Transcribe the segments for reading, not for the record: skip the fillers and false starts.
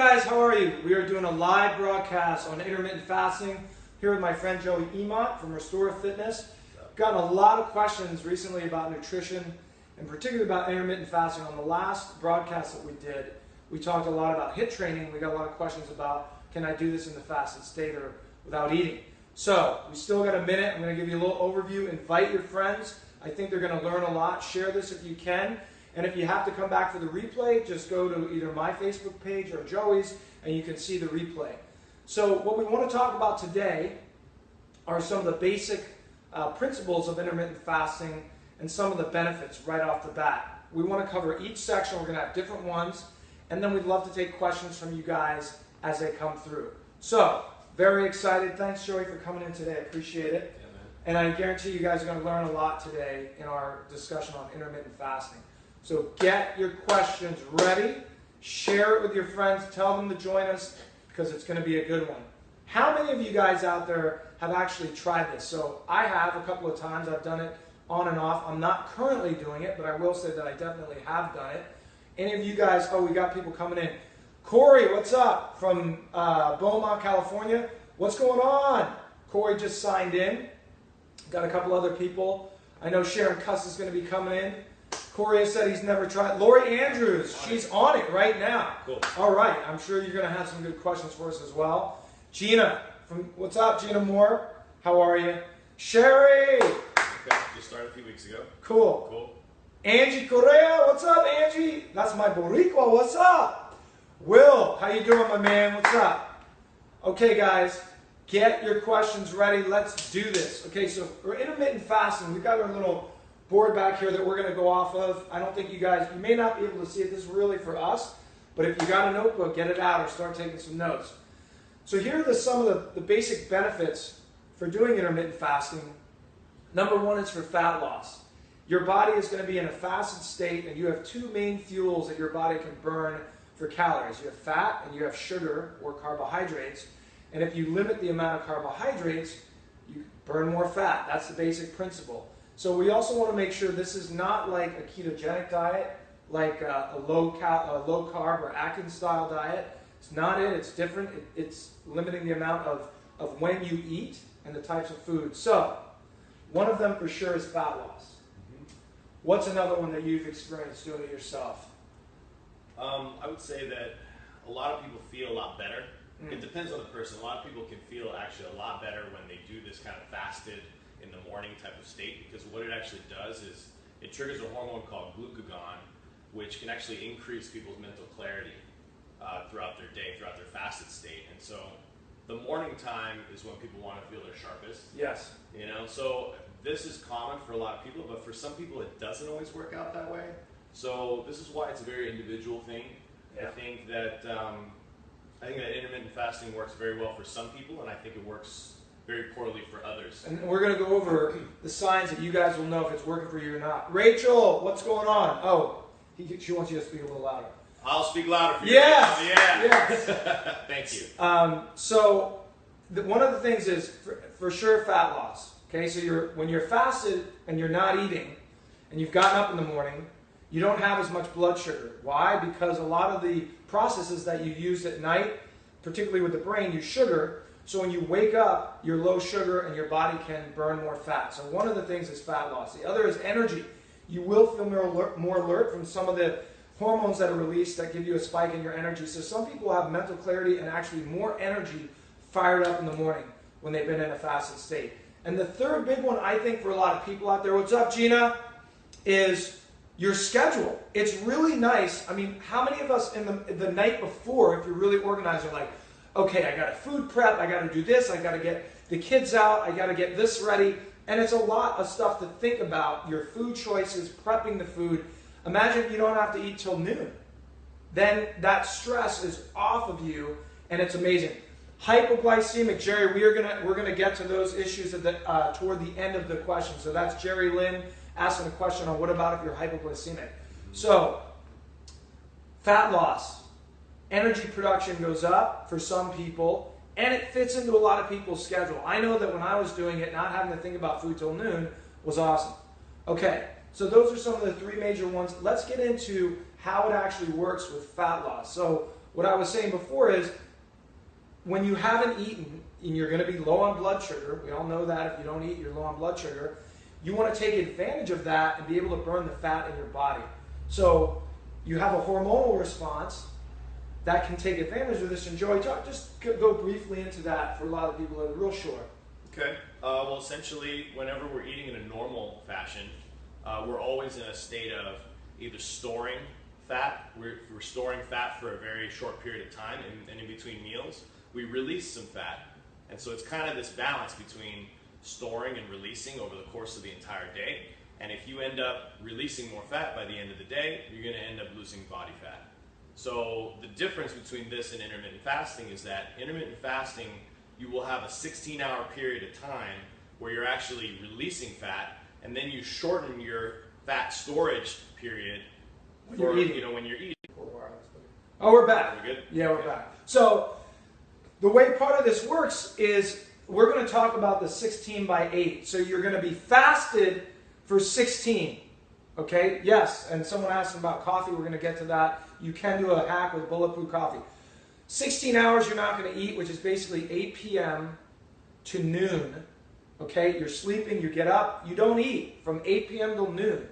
guys, how are you? We are doing a live broadcast on intermittent fasting here with my friend Joey Emont from Restore Fitness. Gotten a lot of questions recently about nutrition and particularly about intermittent fasting. On the last broadcast that we did, we talked a lot about HIIT training. We got a lot of questions about, can I do this in the fasted state or without eating? So we still got a minute. I'm going to give you a little overview. Invite your friends. I think they're going to learn a lot. Share this if you can. And if you have to come back for the replay, just go to either my Facebook page or Joey's, and you can see the replay. So what we want to talk about today are some of the basic principles of intermittent fasting and some of the benefits right off the bat. We want to cover each section. We're going to have different ones, and then we'd love to take questions from you guys as they come through. So, very excited. Thanks, Joey, for coming in today. I appreciate it. Yeah, man. And I guarantee you guys are going to learn a lot today in our discussion on intermittent fasting. So get your questions ready, share it with your friends, tell them to join us because it's going to be a good one. How many of you guys out there have actually tried this? So I have a couple of times. I've done it on and off. I'm not currently doing it, but I will say that I definitely have done it. Any of you guys, oh, we got people coming in. Corey, what's up? From Beaumont, California. What's going on? Corey just signed in. Got a couple other people. I know Sharon Cuss is going to be coming in. Corey has said he's never tried. Lori Andrews, she's on it right now. Cool. All right, I'm sure you're going to have some good questions for us as well. Gina, what's up, Gina Moore? How are you? Sherry. Okay, just started a few weeks ago. Cool. Angie Correa, what's up, Angie? That's my Boricua, what's up? Will, how you doing, my man? What's up? Okay, guys, get your questions ready. Let's do this. Okay, so for intermittent fasting, we've got our little board back here that we're going to go off of. I don't think you guys, you may not be able to see it. This is really for us, but if you got a notebook, get it out or start taking some notes. So here are some of the basic benefits for doing intermittent fasting. Number one is for fat loss. Your body is going to be in a fasted state, and you have two main fuels that your body can burn for calories. You have fat and you have sugar or carbohydrates. And if you limit the amount of carbohydrates, you burn more fat. That's the basic principle. So we also want to make sure this is not like a ketogenic diet, like a low carb or Atkins style diet. It's not it. It's different. It's limiting the amount of when you eat and the types of food. So one of them for sure is fat loss. What's another one that you've experienced doing it yourself? I would say that a lot of people feel a lot better. It depends on the person. A lot of people can feel actually a lot better when they do this kind of fasted in the morning type of state, because what it actually does is it triggers a hormone called glucagon, which can actually increase people's mental clarity throughout their day, throughout their fasted state. And so the morning time is when people want to feel their sharpest. Yes. You know, so this is common for a lot of people, but for some people it doesn't always work out that way. So this is why it's a very individual thing. Yeah. I think that intermittent fasting works very well for some people, and I think it works very poorly for others. And we're going to go over the signs that you guys will know if it's working for you or not. Rachel, what's going on? Oh, she wants you to speak a little louder. I'll speak louder for you. Yes! Yes! Thank you. So one of the things is for sure fat loss. Okay, so when you're fasted and you're not eating and you've gotten up in the morning, you don't have as much blood sugar. Why? Because a lot of the processes that you use at night, particularly with the brain, use sugar. So when you wake up, you're low sugar and your body can burn more fat. So one of the things is fat loss. The other is energy. You will feel more alert from some of the hormones that are released that give you a spike in your energy. So some people have mental clarity and actually more energy fired up in the morning when they've been in a fasted state. And the third big one, I think, for a lot of people out there, what's up, Gina, is your schedule. It's really nice. I mean, how many of us in the night before, if you're really organized, are like, okay, I got to food prep, I got to do this, I got to get the kids out, I got to get this ready. And it's a lot of stuff to think about, your food choices, prepping the food. Imagine if you don't have to eat till noon. Then that stress is off of you, and it's amazing. Hypoglycemic, Jerry, we're gonna get to those issues toward the end of the question. So that's Jerry Lynn asking a question on what about if you're hypoglycemic. So, fat loss. Energy production goes up for some people, and it fits into a lot of people's schedule. I know that when I was doing it, not having to think about food till noon was awesome. Okay, so those are some of the three major ones. Let's get into how it actually works with fat loss. So what I was saying before is when you haven't eaten and you're going to be low on blood sugar, we all know that if you don't eat, you're low on blood sugar, you want to take advantage of that and be able to burn the fat in your body. So you have a hormonal response that can take advantage of this. And Joey, just go briefly into that for a lot of people that are real short. Okay. Well, essentially, whenever we're eating in a normal fashion, we're always in a state of either storing fat. We're storing fat for a very short period of time, and in between meals, we release some fat. And so it's kind of this balance between storing and releasing over the course of the entire day. And if you end up releasing more fat by the end of the day, you're going to end up losing body fat. So the difference between this and intermittent fasting is that intermittent fasting, you will have a 16-hour period of time where you're actually releasing fat, and then you shorten your fat storage period when you're eating. Oh, we're back. Are we good? Yeah, we're back. So the way part of this works is we're going to talk about the 16/8. So you're going to be fasted for 16. Okay? Yes. And someone asked about coffee. We're going to get to that. You can do a hack with Bulletproof Coffee. 16 hours you're not going to eat, which is basically 8 p.m. to noon. Okay? You're sleeping, you get up, you don't eat from 8 p.m. till noon.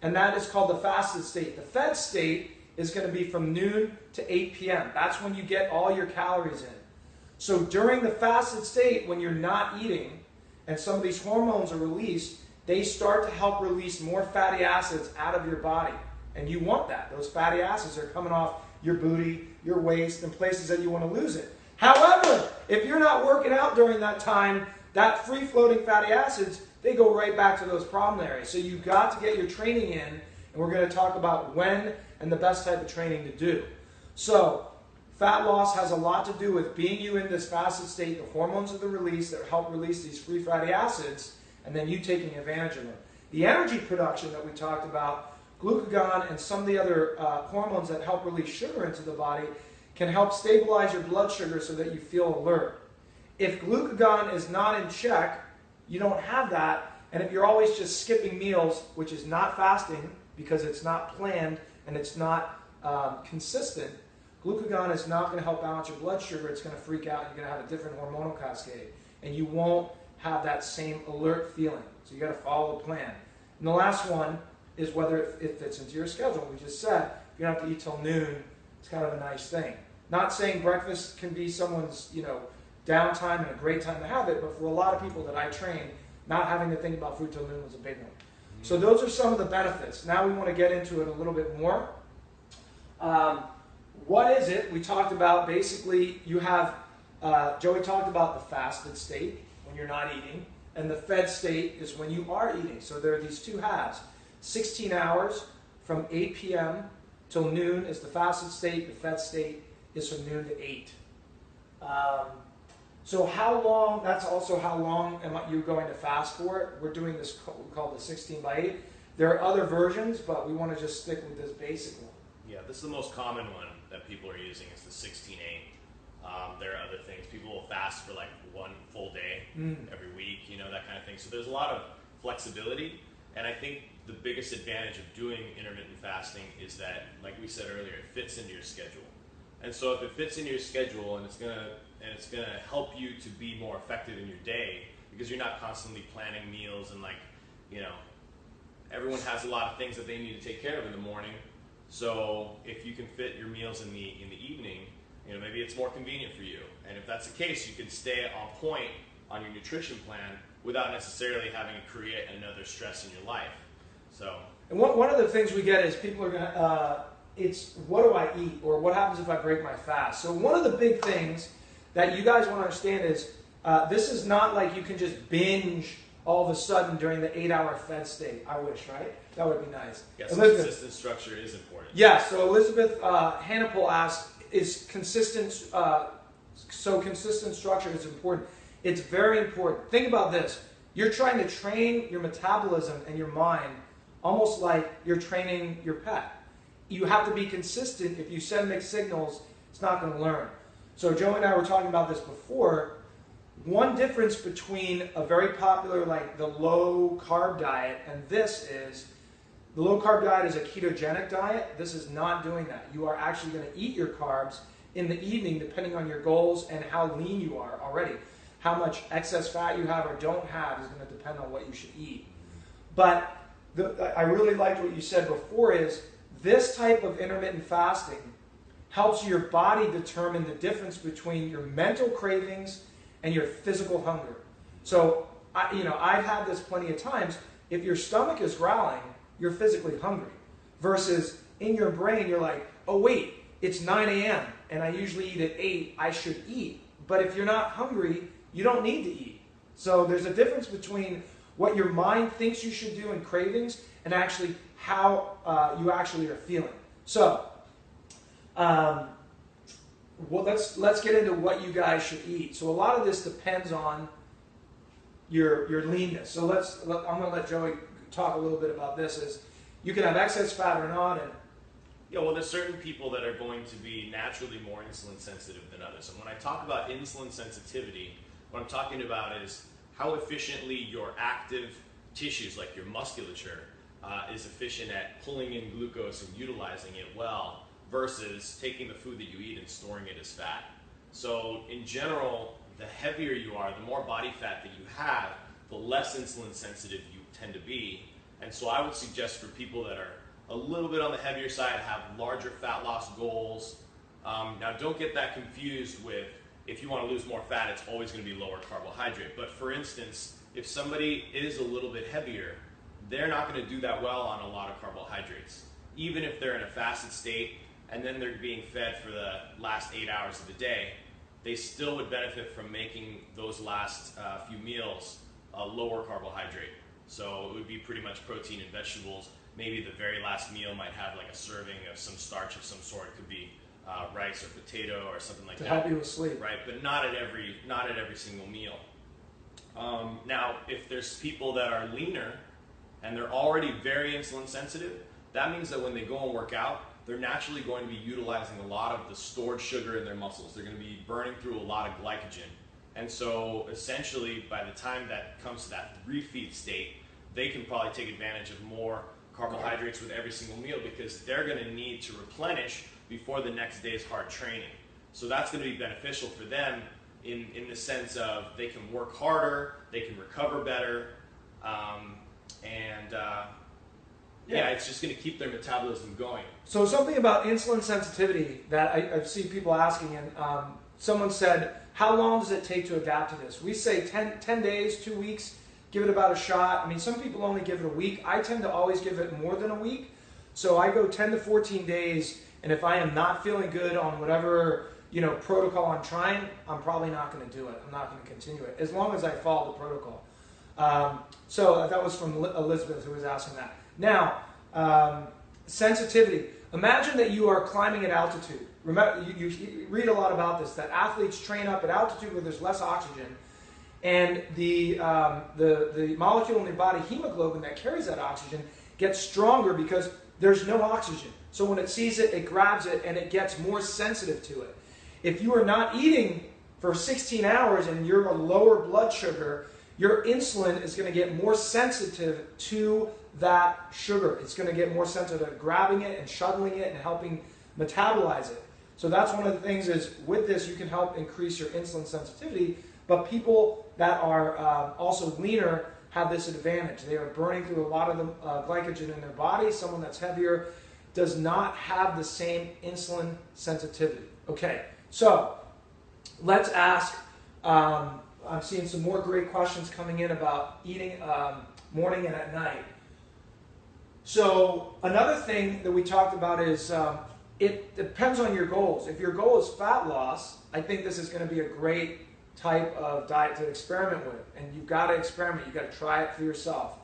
And that is called the fasted state. The fed state is going to be from noon to 8 p.m. That's when you get all your calories in. So during the fasted state, when you're not eating, and some of these hormones are released, they start to help release more fatty acids out of your body. And you want that. Those fatty acids are coming off your booty, your waist, and places that you want to lose it. However, if you're not working out during that time, that free-floating fatty acids, they go right back to those problem areas. So you've got to get your training in, and we're going to talk about when and the best type of training to do. So fat loss has a lot to do with being you in this fasted state, the hormones of the release that help release these free fatty acids, and then you taking advantage of them. The energy production that we talked about, glucagon and some of the other hormones that help release sugar into the body can help stabilize your blood sugar so that you feel alert. If glucagon is not in check, you don't have that, and if you're always just skipping meals, which is not fasting because it's not planned and it's not consistent, glucagon is not going to help balance your blood sugar. It's going to freak out. You're going to have a different hormonal cascade, and you won't have that same alert feeling. So you got to follow the plan. And the last one is whether it fits into your schedule. We just said if you don't have to eat till noon, it's kind of a nice thing. Not saying breakfast can be someone's downtime and a great time to have it, but for a lot of people that I train, not having to think about food till noon was a big one. So those are some of the benefits. Now we want to get into it a little bit more. What is it? We talked about basically you have, Joey talked about the fasted state when you're not eating, and the fed state is when you are eating. So there are these two halves. 16 hours from 8 p.m. till noon is the fasted state. The fed state is from noon to 8. So how long, that's also how long am you going to fast for? We're doing this called the 16/8. There are other versions, but we want to just stick with this basic one. Yeah, this is the most common one that people are using is the 16/8. There are other things. People will fast for like one full day every week, that kind of thing. So there's a lot of flexibility, and I think the biggest advantage of doing intermittent fasting is that, like we said earlier, it fits into your schedule. And so if it fits into your schedule and it's gonna help you to be more effective in your day because you're not constantly planning meals and everyone has a lot of things that they need to take care of in the morning. So if you can fit your meals in the evening, maybe it's more convenient for you. And if that's the case, you can stay on point on your nutrition plan without necessarily having to create another stress in your life. So. And one of the things we get is people are gonna. It's what do I eat, or what happens if I break my fast? So one of the big things that you guys want to understand is this is not like you can just binge all of a sudden during the 8-hour fed state. I wish, right? That would be nice. Yes, consistent structure is important. Yeah, so Elizabeth Hannibal asked, is consistent, so consistent structure is important. It's very important. Think about this. You're trying to train your metabolism and your mind almost like you're training your pet. You have to be consistent. If you send mixed signals, it's not going to learn. So Joe and I were talking about this before. One difference between a very popular, like the low carb diet, and this is, the low carb diet is a ketogenic diet. This is not doing that. You are actually going to eat your carbs in the evening depending on your goals and how lean you are already. How much excess fat you have or don't have is going to depend on what you should eat. But I really liked what you said before is this type of intermittent fasting helps your body determine the difference between your mental cravings and your physical hunger. So, I've had this plenty of times. If your stomach is growling, you're physically hungry. Versus in your brain, you're like, oh wait, it's 9 a.m. and I usually eat at 8, I should eat. But if you're not hungry, you don't need to eat. So there's a difference between what your mind thinks you should do in cravings and actually how you actually are feeling. So, let's get into what you guys should eat. So a lot of this depends on your leanness. So I'm going to let Joey talk a little bit about this. Is you can have excess fat or not, and yeah, well, there's certain people that are going to be naturally more insulin sensitive than others. And when I talk about insulin sensitivity, what I'm talking about is how efficiently your active tissues, like your musculature, is efficient at pulling in glucose and utilizing it well versus taking the food that you eat and storing it as fat. So in general, the heavier you are, the more body fat that you have, the less insulin sensitive you tend to be. And so I would suggest for people that are a little bit on the heavier side, have larger fat loss goals. Now don't get that confused with if you want to lose more fat, it's always going to be lower carbohydrate. But for instance, if somebody is a little bit heavier, they're not going to do that well on a lot of carbohydrates. Even if they're in a fasted state and then they're being fed for the last 8 hours of the day, they still would benefit from making those last few meals lower carbohydrate. So it would be pretty much protein and vegetables. Maybe the very last meal might have like a serving of some starch of some sort. It could be rice or potato or something like that. To help you with sleep. Right, but not at every single meal. Now, if there's people that are leaner and they're already very insulin sensitive, that means that when they go and work out, they're naturally going to be utilizing a lot of the stored sugar in their muscles. They're going to be burning through a lot of glycogen. And so essentially, by the time that comes to that refeed state, they can probably take advantage of more carbohydrates with every single meal because they're going to need to replenish before the next day's hard training. So that's going to be beneficial for them in the sense of they can work harder, they can recover better, yeah, it's just going to keep their metabolism going. So something about insulin sensitivity that I've seen people asking, and someone said, how long does it take to adapt to this? We say 10 days, 2 weeks, give it about a shot. I mean, some people only give it a week. I tend to always give it more than a week. So I go 10 to 14 days, and if I am not feeling good on whatever protocol I'm trying, I'm probably not going to do it. I'm not going to continue it, as long as I follow the protocol. So that was from Elizabeth, who was asking that. Now, sensitivity. Imagine that you are climbing at altitude. Remember, you read a lot about this, that athletes train up at altitude where there's less oxygen, and the molecule in their body, hemoglobin, that carries that oxygen, gets stronger because there's no oxygen. So when it sees it, it grabs it, and it gets more sensitive to it. If you are not eating for 16 hours and you're a lower blood sugar, your insulin is going to get more sensitive to that sugar. It's going to get more sensitive to grabbing it and shuttling it and helping metabolize it. So that's one of the things is with this you can help increase your insulin sensitivity, but people that are also leaner have this advantage. They are burning through a lot of the glycogen in their body. Someone that's heavier does not have the same insulin sensitivity. Okay, so let's ask, I'm seeing some more great questions coming in about eating morning and at night. So another thing that we talked about is it depends on your goals. If your goal is fat loss, I think this is going to be a great type of diet to experiment with. And you've got to experiment. You've got to try it for yourself.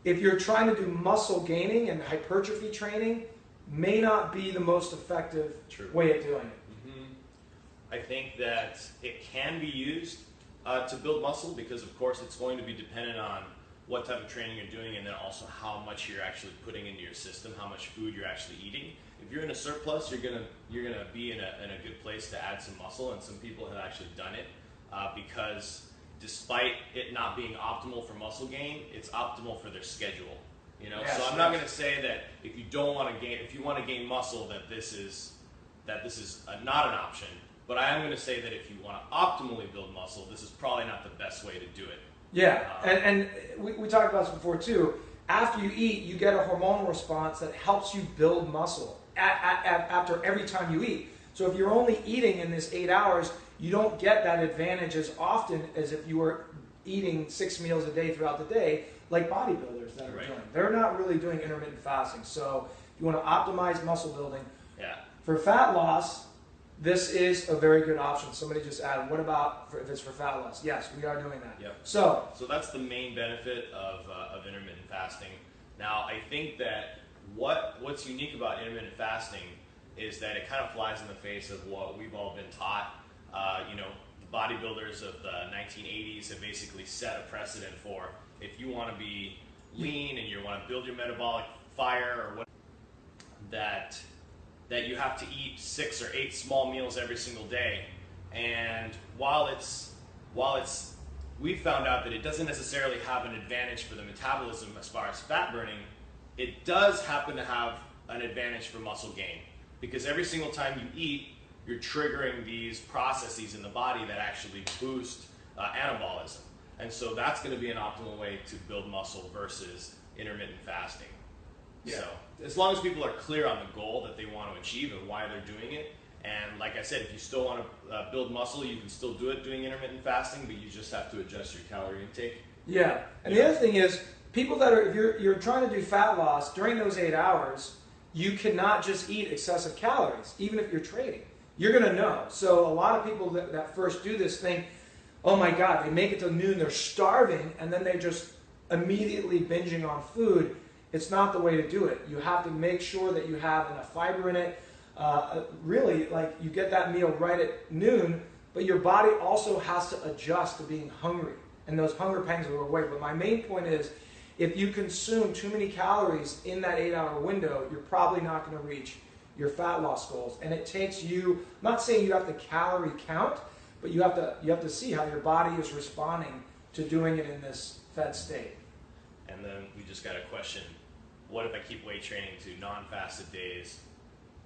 If you're trying to do muscle gaining and hypertrophy training, may not be the most effective way of doing it. Mm-hmm. I think that it can be used to build muscle because, of course, it's going to be dependent on what type of training you're doing and then also how much you're actually putting into your system, how much food you're actually eating. If you're in a surplus, you're gonna be in a good place to add some muscle, and some people have actually done it because despite it not being optimal for muscle gain, it's optimal for their schedule. You know, yes, so I'm not going to say that if you don't want to gain, if you want to gain muscle, that this is that this is not an option. But I am going to say that if you want to optimally build muscle, this is probably not the best way to do it. Yeah, and we talked about this before too. After you eat, you get a hormonal response that helps you build muscle after every time you eat. So if you're only eating in this 8 hours, you don't get that advantage as often as if you were eating 6 meals a day throughout the day, like bodybuilders that are doing. They're not really doing intermittent fasting. So if you want to optimize muscle building, for fat loss, this is a very good option. Somebody just added, what about if it's for fat loss? Yes, we are doing that. Yep. So that's the main benefit of intermittent fasting. Now, I think that what's unique about intermittent fasting is that it kind of flies in the face of what we've all been taught. The bodybuilders of the 1980s have basically set a precedent for if you want to be lean and you want to build your metabolic fire or what, that you have to eat 6 or 8 small meals every single day. And while we've found out that it doesn't necessarily have an advantage for the metabolism as far as fat burning, it does happen to have an advantage for muscle gain. Because every single time you eat, you're triggering these processes in the body that actually boost anabolism. And so that's going to be an optimal way to build muscle versus intermittent fasting. Yeah. So as long as people are clear on the goal that they want to achieve and why they're doing it, and like I said, if you still want to build muscle, you can still do it doing intermittent fasting, but you just have to adjust your calorie intake. Yeah, and the other thing is, people that are, if you're trying to do fat loss during those 8 hours, you cannot just eat excessive calories, even if you're training. You're going to know. So a lot of people that first do this think, oh my God, they make it to noon, they're starving, and then they're just immediately binging on food. It's not the way to do it. You have to make sure that you have enough fiber in it. Really, like you get that meal right at noon, but your body also has to adjust to being hungry. And those hunger pangs will go away. But my main point is, if you consume too many calories in that 8-hour window, you're probably not going to reach your fat loss goals. And it takes you, I'm not saying you have to calorie count, but you have to see how your body is responding to doing it in this fed state. And then we just got a question. What if I keep weight training to non-fasted days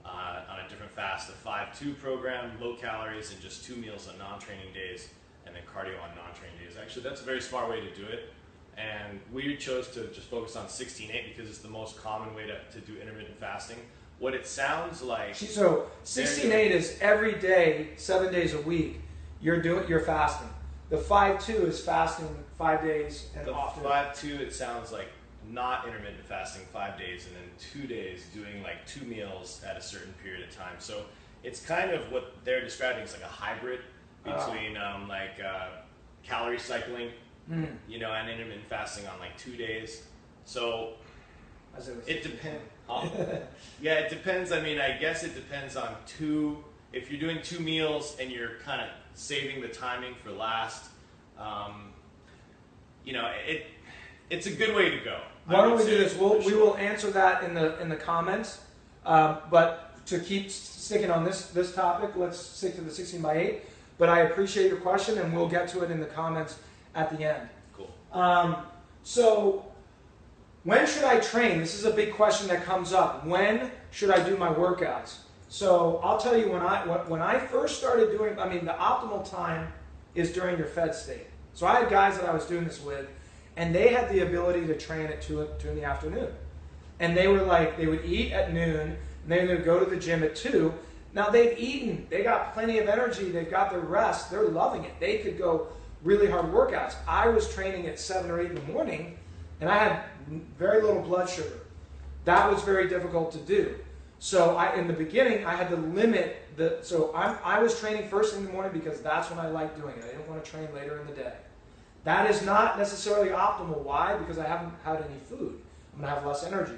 on a different fast, a 5-2 program, low calories, and just 2 meals on non-training days, and then cardio on non-training days? Actually, that's a very smart way to do it. And we chose to just focus on 16-8 because it's the most common way to do intermittent fasting. What it sounds like... So 16-8 is every day, 7 days a week, you're fasting. The 5-2 is fasting 5 days and often. The 5-2, it sounds like not intermittent fasting 5 days and then 2 days doing like 2 meals at a certain period of time. So it's kind of what they're describing is like a hybrid between calorie cycling, and intermittent fasting on like 2 days. So it depends. Yeah, it depends. I mean, I guess it depends on if you're doing 2 meals and you're kind of saving the timing for last, it's a good way to go. Why don't we do this? We will answer that in the comments. But to keep sticking on this topic, let's stick to the 16x8. But I appreciate your question, and we'll get to it in the comments at the end. Cool. So when should I train? This is a big question that comes up. When should I do my workouts? So I'll tell you, when I first started doing, the optimal time is during your fed state. So I had guys that I was doing this with, and they had the ability to train at 2 in the afternoon. And they were like, they would eat at noon, and then they would go to the gym at 2. Now they've eaten, they got plenty of energy, they've got their rest, they're loving it. They could go really hard workouts. I was training at 7 or 8 in the morning, and I had very little blood sugar. That was very difficult to do. So in the beginning, I had to limit I was training first thing in the morning because that's when I liked doing it. I didn't want to train later in the day. That is not necessarily optimal. Why? Because I haven't had any food. I'm going to have less energy.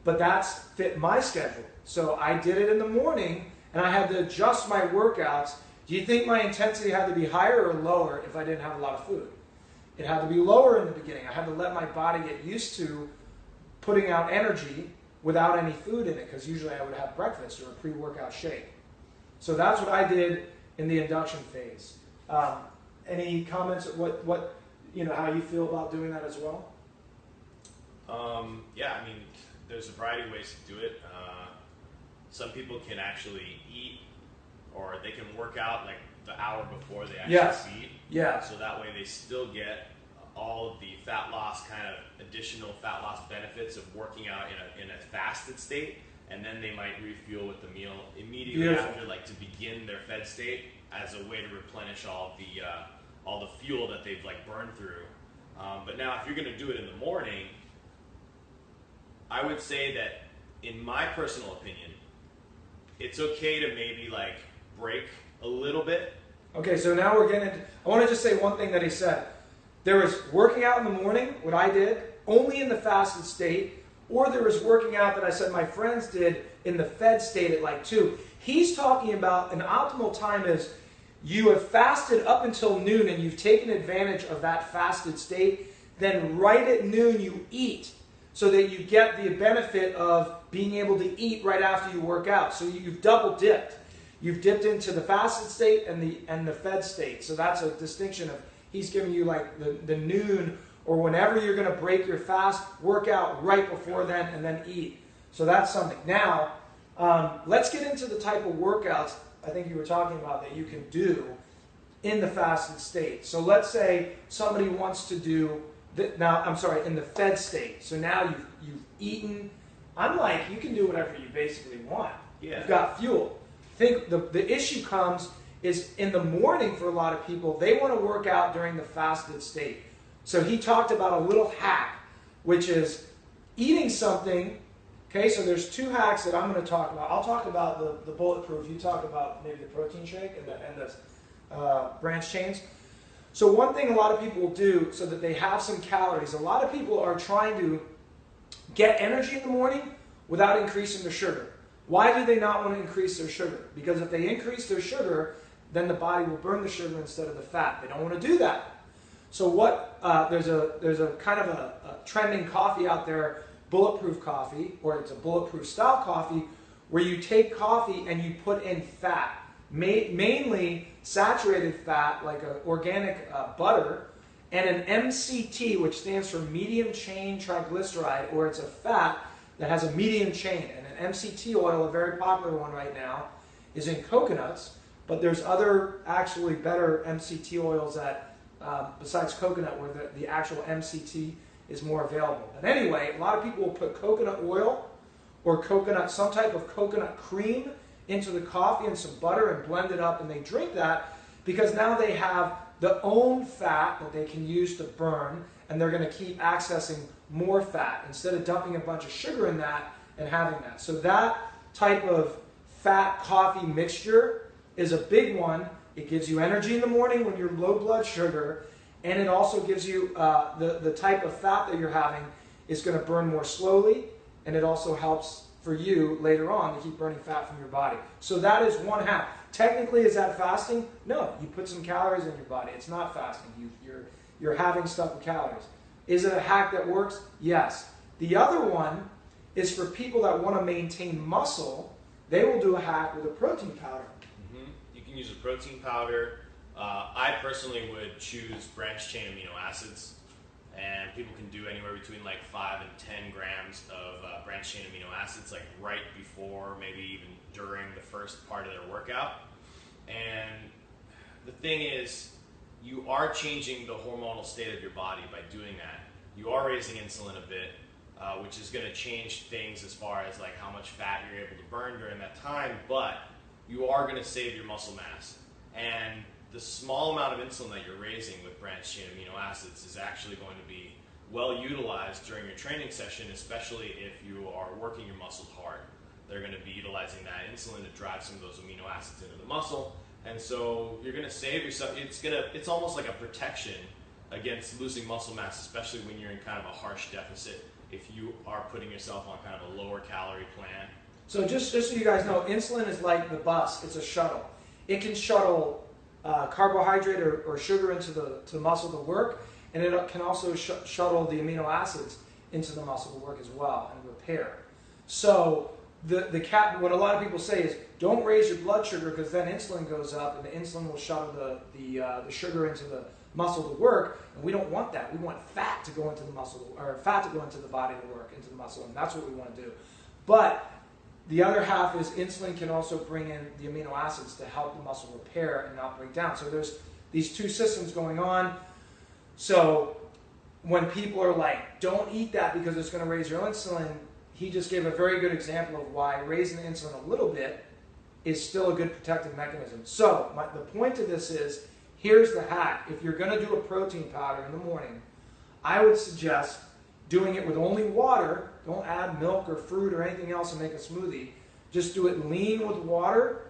But that's fit my schedule. So I did it in the morning, and I had to adjust my workouts. Do you think my intensity had to be higher or lower if I didn't have a lot of food? It had to be lower in the beginning. I had to let my body get used to putting out energy without any food in it, because usually I would have breakfast or a pre-workout shake. So that's what I did in the induction phase. Any comments at what how you feel about doing that as well? Yeah, there's a variety of ways to do it. Some people can actually eat, or they can work out like the hour before they actually Yes. feed. Yeah. So that way they still get all of the fat loss, kind of additional fat loss benefits of working out in a fasted state, and then they might refuel with the meal immediately Beautiful. after, like to begin their fed state as a way to replenish all the fuel that they've like burned through. But now, if you're going to do it in the morning, I would say that, in my personal opinion, it's okay to maybe like break a little bit. Okay, so now we're getting into, I want to just say one thing that he said. There was working out in the morning, what I did, only in the fasted state, or there was working out that I said my friends did in the fed state at like 2. He's talking about an optimal time is you have fasted up until noon and you've taken advantage of that fasted state, then right at noon you eat so that you get the benefit of being able to eat right after you work out. So you've double dipped. You've dipped into the fasted state and the fed state. So that's a distinction of, he's giving you like the noon or whenever you're going to break your fast, work out right before then and then eat. So that's something. Now, let's get into the type of workouts I think you were talking about that you can do in the fasted state. So let's say somebody wants to do, in the fed state. So now you've eaten. I'm like, you can do whatever you basically want. Yeah. You've got fuel. Think the issue comes is in the morning for a lot of people, they want to work out during the fasted state. So he talked about a little hack, which is eating something. Okay, so there's 2 hacks that I'm going to talk about. I'll talk about the Bulletproof. You talk about maybe the protein shake and the branch chains. So one thing a lot of people will do so that they have some calories, a lot of people are trying to get energy in the morning without increasing their sugar. Why do they not want to increase their sugar? Because if they increase their sugar, then the body will burn the sugar instead of the fat. They don't want to do that. So there's a kind of a trending coffee out there, Bulletproof Coffee, or it's a Bulletproof style coffee, where you take coffee and you put in fat, mainly saturated fat, like an organic butter, and an MCT, which stands for medium chain triglyceride, or it's a fat that has a medium chain. And an MCT oil, a very popular one right now, is in coconuts, but there's other actually better MCT oils that, besides coconut, where the actual MCT is more available. But anyway, a lot of people will put coconut oil or some type of coconut cream into the coffee and some butter and blend it up, and they drink that because now they have their own fat that they can use to burn, and they're going to keep accessing more fat instead of dumping a bunch of sugar in that and having that. So that type of fat coffee mixture is a big one. It gives you energy in the morning when you're low blood sugar, and it also gives you the type of fat that you're having is going to burn more slowly, and it also helps for you later on to keep burning fat from your body. So that is one hack. Technically, is that fasting? No, you put some calories in your body. It's not fasting. You're having stuff with calories. Is it a hack that works? Yes. The other one is for people that want to maintain muscle. They will do a hack with a protein powder. Mm-hmm. You can use a protein powder. I personally would choose branched chain amino acids, and people can do anywhere between like 5 and 10 grams of branched chain amino acids, like right before, maybe even during the first part of their workout. And the thing is, you are changing the hormonal state of your body by doing that. You are raising insulin a bit, which is going to change things as far as like how much fat you're able to burn during that time, but you are going to save your muscle mass. And the small amount of insulin that you're raising with branched chain amino acids is actually going to be well utilized during your training session, especially if you are working your muscles hard. They're going to be utilizing that insulin to drive some of those amino acids into the muscle, and so you're going to save yourself. It's almost like a protection against losing muscle mass, especially when you're in kind of a harsh deficit, if you are putting yourself on kind of a lower calorie plan. So just so you guys know, insulin is like the bus. It's a shuttle. It can shuttle carbohydrate or sugar into the muscle to work, and it can also shuttle the amino acids into the muscle to work as well and repair. So what a lot of people say is don't raise your blood sugar because then insulin goes up and the insulin will shuttle the sugar into the muscle to work, and we don't want that. We want fat to go into the muscle, or fat to go into the body to work, into the muscle, and that's what we want to do. But The other half is insulin can also bring in the amino acids to help the muscle repair and not break down. So there's these two systems going on. So when people are like, don't eat that because it's going to raise your insulin, he just gave a very good example of why raising the insulin a little bit is still a good protective mechanism. So the point of this is, here's the hack. If you're going to do a protein powder in the morning, I would suggest doing it with only water. Don't add milk or fruit or anything else and make a smoothie. Just do it lean with water,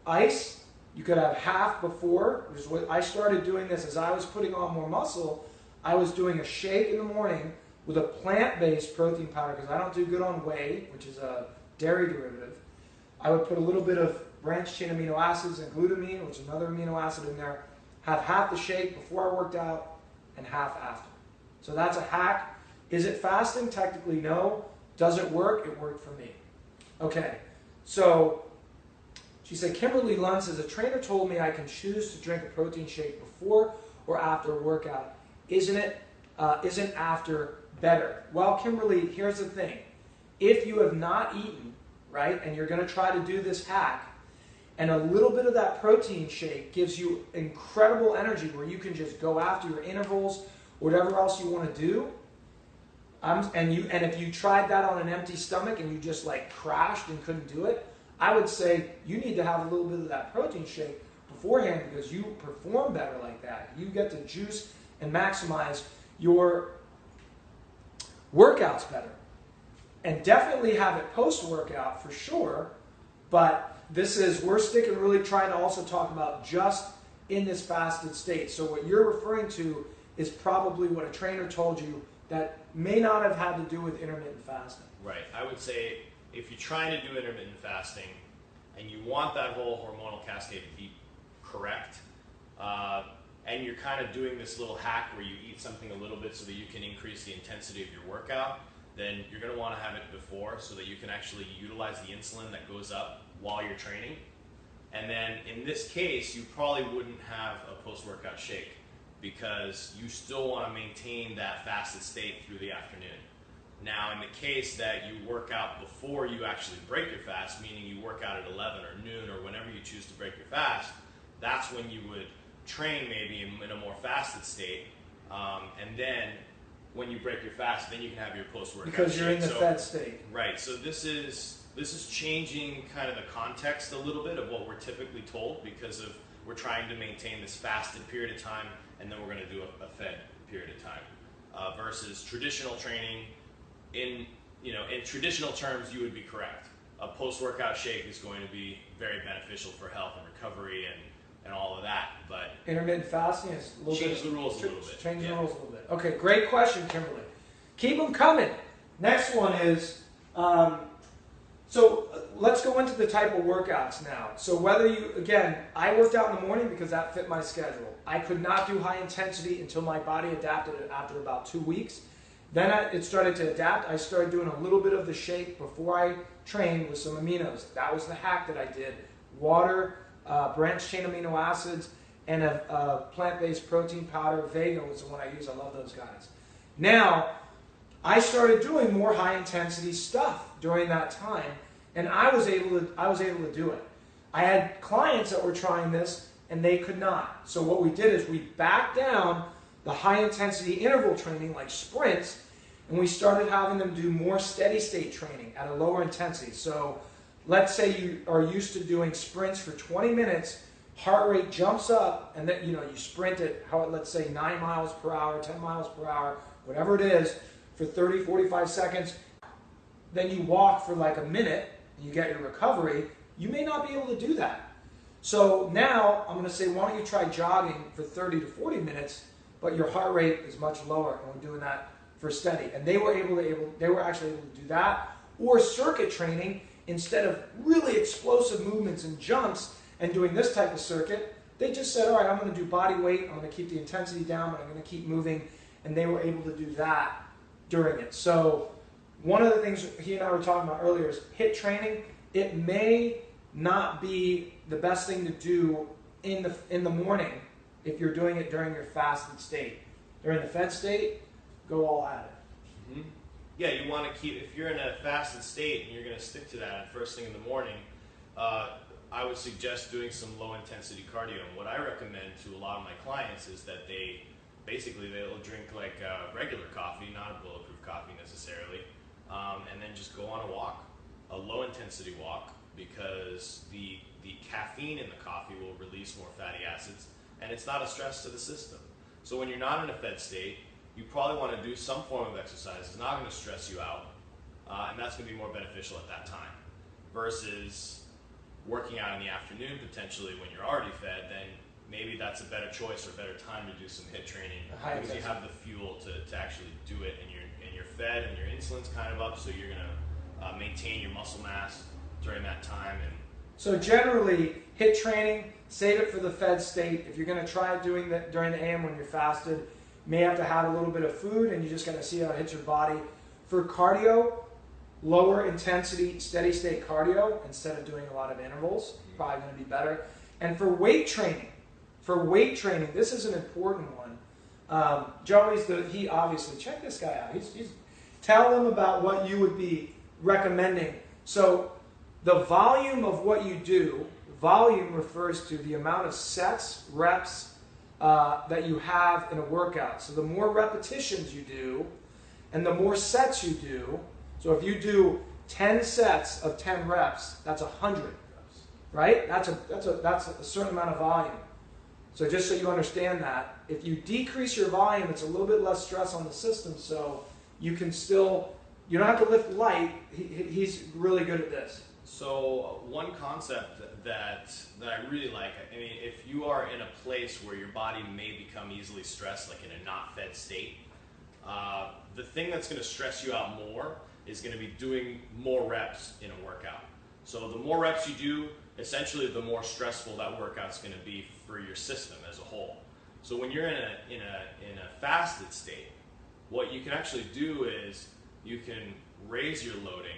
ice. You could have half before. I started doing this as I was putting on more muscle. I was doing a shake in the morning with a plant-based protein powder because I don't do good on whey, which is a dairy derivative. I would put a little bit of branched-chain amino acids and glutamine, which is another amino acid in there. Have half the shake before I worked out and half after. So that's a hack. Is it fasting? Technically, no. Does it work? It worked for me. Okay, so she said, Kimberly Lund says, a trainer told me I can choose to drink a protein shake before or after a workout. Isn't after better? Well, Kimberly, here's the thing. If you have not eaten, right, and you're going to try to do this hack, and a little bit of that protein shake gives you incredible energy where you can just go after your intervals, whatever else you want to do, and if you tried that on an empty stomach and you just like crashed and couldn't do it, I would say you need to have a little bit of that protein shake beforehand because you perform better like that. You get to juice and maximize your workouts better. And definitely have it post-workout for sure, but we're sticking really trying to also talk about just in this fasted state. So what you're referring to is probably what a trainer told you that may not have had to do with intermittent fasting. Right. I would say if you're trying to do intermittent fasting and you want that whole hormonal cascade to be correct, and you're kind of doing this little hack where you eat something a little bit so that you can increase the intensity of your workout, then you're going to want to have it before so that you can actually utilize the insulin that goes up while you're training. And then in this case, you probably wouldn't have a post-workout shake because you still want to maintain that fasted state through the afternoon. Now, in the case that you work out before you actually break your fast, meaning you work out at 11 or noon or whenever you choose to break your fast, that's when you would train maybe in a more fasted state. And then when you break your fast, then you can have your post-workout because you're shake. in the fed state. Right. So this is changing kind of the context a little bit of what we're typically told because we're trying to maintain this fasted period of time, and then we're going to do a fed period of time versus traditional training. In traditional terms, you would be correct. A post-workout shake is going to be very beneficial for health and recovery and all of that. But intermittent fasting is a little change the rules a little bit. Change the rules a little bit. Okay, great question, Kimberly. Keep them coming. Next one is, so let's go into the type of workouts now. So I worked out in the morning because that fit my schedule. I could not do high intensity until my body adapted after about 2 weeks. Then it started to adapt. I started doing a little bit of the shake before I trained with some aminos. That was the hack that I did. Water, branched chain amino acids, and a plant-based protein powder. Vega was the one I used. I love those guys. Now, I started doing more high-intensity stuff during that time, and I was able to do it. I had clients that were trying this, and they could not. So what we did is we backed down the high-intensity interval training, like sprints, and we started having them do more steady-state training at a lower intensity. So let's say you are used to doing sprints for 20 minutes, heart rate jumps up, and then you sprint at, let's say 9 miles per hour, 10 miles per hour, whatever it is, for 30, 45 seconds. Then you walk for like a minute, and you get your recovery. You may not be able to do that. So now I'm going to say, why don't you try jogging for 30 to 40 minutes, but your heart rate is much lower, and we're doing that for steady. And they were actually able to do that. Or circuit training, instead of really explosive movements and jumps and doing this type of circuit, they just said, all right, I'm going to do body weight, I'm going to keep the intensity down, but I'm going to keep moving, and they were able to do that during it. So one of the things he and I were talking about earlier is HIIT training. It may not be the best thing to do in the morning if you're doing it during your fasted state. During the fed state, go all at it. Mm-hmm. yeah, you want to keep, if you're in a fasted state and you're going to stick to that first thing in the morning, I would suggest doing some low intensity cardio. And what I recommend to a lot of my clients is that they'll drink like regular coffee, not a bulletproof coffee necessarily, and then just go on a walk, a low intensity walk, because the caffeine in the coffee will release more fatty acids, and it's not a stress to the system. So when you're not in a fed state, you probably want to do some form of exercise. It's not going to stress you out, and that's going to be more beneficial at that time, versus working out in the afternoon potentially when you're already fed. Then maybe that's a better choice or better time to do some HIIT training, because you have the fuel to actually do it, and you're fed and your insulin's kind of up, so you're going to maintain your muscle mass during that time. And so generally, HIIT training, save it for the fed state. If you're going to try doing that during the AM when you're fasted, you may have to have a little bit of food, and you just got to see how it hits your body. For cardio, lower intensity, steady state cardio instead of doing a lot of intervals, probably going to be better. And for weight training, this is an important one. Joey's he obviously, check this guy out. He's tell them about what you would be recommending. So the volume of what you do, volume refers to the amount of sets, reps that you have in a workout. So the more repetitions you do and the more sets you do, so if you do 10 sets of 10 reps, that's 100 reps, right? That's a certain amount of volume. So just so you understand that, if you decrease your volume, it's a little bit less stress on the system, so you can still, you don't have to lift light. He's really good at this. So one concept that I really like, I mean, if you are in a place where your body may become easily stressed, like in a not fed state, the thing that's going to stress you out more is going to be doing more reps in a workout. So the more reps you do, essentially the more stressful that workout's going to be for your system as a whole. So when you're in a fasted state, what you can actually do is you can raise your loading.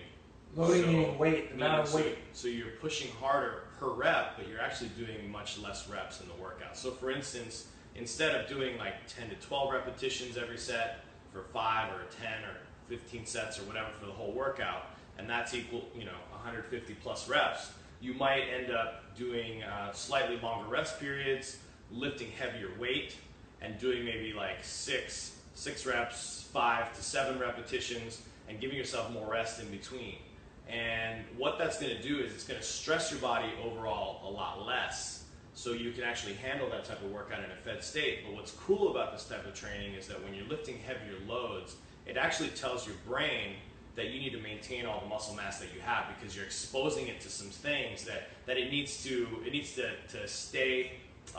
Loading meaning weight, the amount of weight. So you're pushing harder per rep, but you're actually doing much less reps in the workout. So for instance, instead of doing like 10 to 12 repetitions every set for 5 or 10 or 15 sets or whatever for the whole workout, and that's equal, 150 plus reps, you might end up doing slightly longer rest periods, lifting heavier weight, and doing maybe like six reps, 5 to 7 repetitions, and giving yourself more rest in between. And what that's going to do is it's going to stress your body overall a lot less, so you can actually handle that type of workout in a fed state. But what's cool about this type of training is that when you're lifting heavier loads, it actually tells your brain that you need to maintain all the muscle mass that you have, because you're exposing it to some things that it needs to stay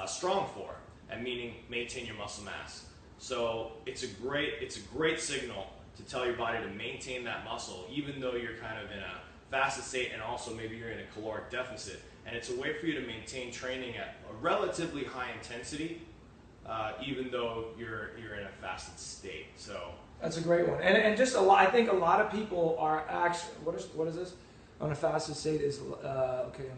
strong for, and meaning maintain your muscle mass. So it's a great signal to tell your body to maintain that muscle, even though you're kind of in a fasted state, and also maybe you're in a caloric deficit. And it's a way for you to maintain training at a relatively high intensity, even though you're in a fasted state. So that's a great one. And just a lot, I think a lot of people are actually, what is this? On a fasted state is, okay.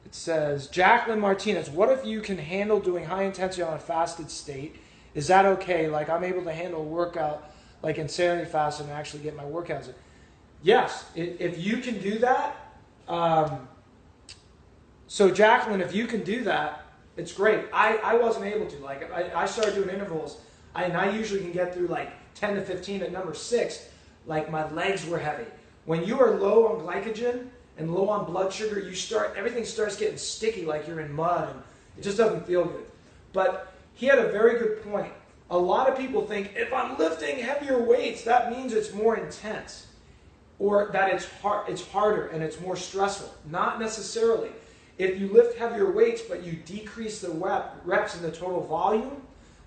It says, Jacqueline Martinez, what if you can handle doing high intensity on a fasted state? Is that okay? Like, I'm able to handle a workout like insanity fast and actually get my workouts in. Yes, if you can do that. So Jacqueline, if you can do that, it's great. I wasn't able to. Like, I started doing intervals, and I usually can get through like 10 to 15. At number 6, like, my legs were heavy. When you are low on glycogen and low on blood sugar, everything starts getting sticky, like you're in mud, and it just doesn't feel good. But he had a very good point. A lot of people think, if I'm lifting heavier weights, that means it's more intense, or that it's harder and it's more stressful. Not necessarily. If you lift heavier weights but you decrease the reps in the total volume,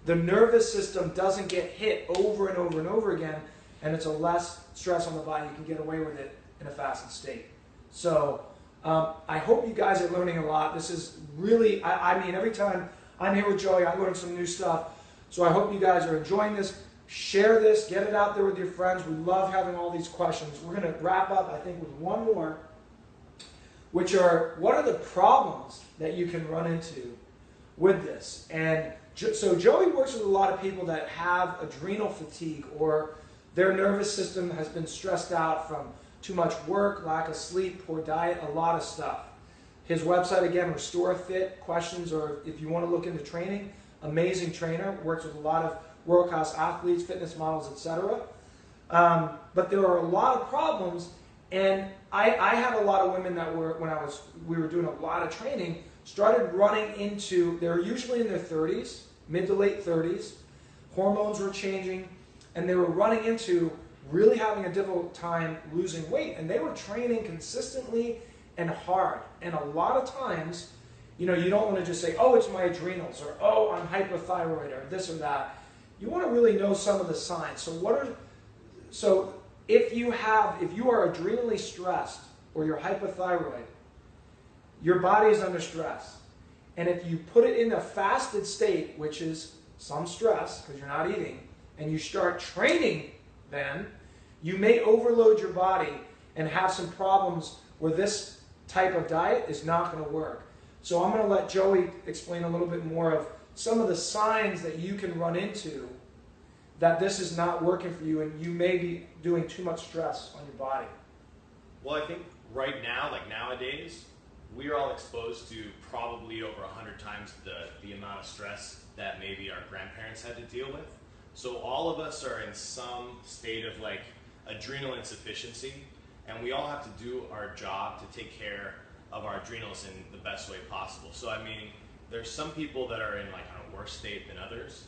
the nervous system doesn't get hit over and over and over again, and it's a less stress on the body. You can get away with it in a fasted state. So I hope you guys are learning a lot. This is really, I mean, every time I'm here with Joey, I learn some new stuff. So I hope you guys are enjoying this. Share this, get it out there with your friends. We love having all these questions. We're going to wrap up, I think, with one more, which are, what are the problems that you can run into with this? And so Joey works with a lot of people that have adrenal fatigue, or their nervous system has been stressed out from too much work, lack of sleep, poor diet, a lot of stuff. His website, again, Restore Fit. Questions, or if you want to look into training, amazing trainer, works with a lot of world-class athletes, fitness models, etc. But there are a lot of problems, and I had a lot of women that were, when we were doing a lot of training, started running into, they're usually in their 30s, mid to late 30s, hormones were changing, and they were running into really having a difficult time losing weight, and they were training consistently and hard. And a lot of times, you don't want to just say, oh, it's my adrenals, or oh, I'm hypothyroid, or this or that. You want to really know some of the signs. So if you are adrenally stressed or you're hypothyroid, your body is under stress. And if you put it in a fasted state, which is some stress because you're not eating, and you start training then, you may overload your body and have some problems where this type of diet is not going to work. So I'm going to let Joey explain a little bit more of some of the signs that you can run into that this is not working for you and you may be doing too much stress on your body. Well, I think right now, like nowadays, we are all exposed to probably over 100 times the amount of stress that maybe our grandparents had to deal with. So all of us are in some state of like adrenal insufficiency, and we all have to do our job to take care of our adrenals in the best way possible. So I mean, there's some people that are in like a worse state than others,